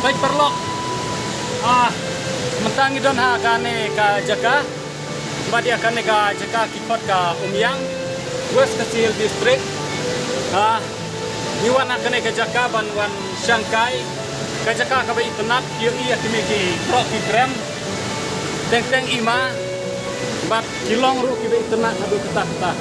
baik perlok mentang idon ha kane ka jaka badia kane ka jaka kipot ka umyang West Kecil District niwan kane ka jaka banwan Shanghai ka jaka ka ba itnat yo iya kimiki pro kibrem teng ima bat kilong ru kibe itnat adu kata.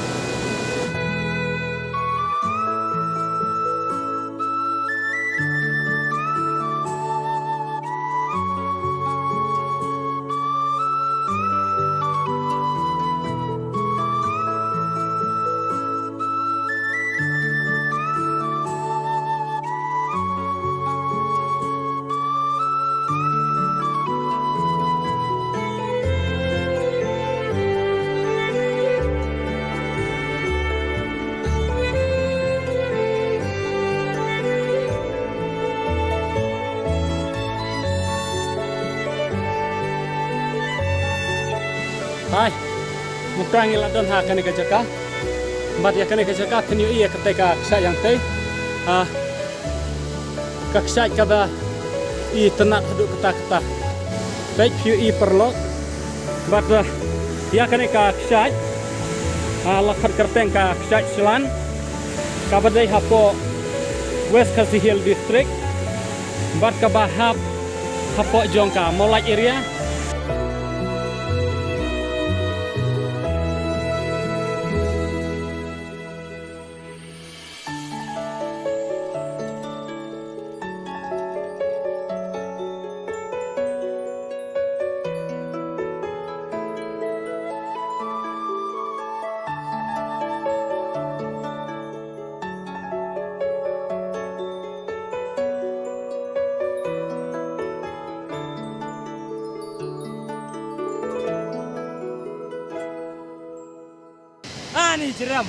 Hai, mukrang iladon ha kane ka jaka, bat ya kane ka jaka tenyu iya ketika ksa yang teh, kaksa kada i tenat hadu kata, baik view i perlok, bat ya kane ka ksa, lakat kerteng ka ksa silan, kabadai hapo West Kecil District, bat kabahap hapo jongka molai area. Nih jeram.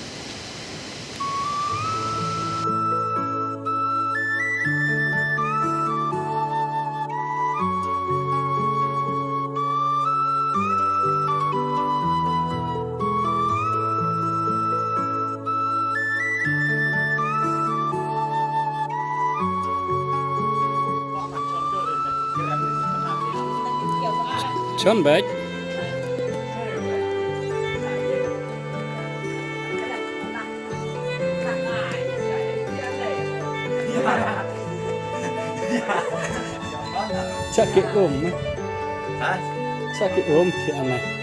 Chon baik. Sakit hả? Sakit thì anh này.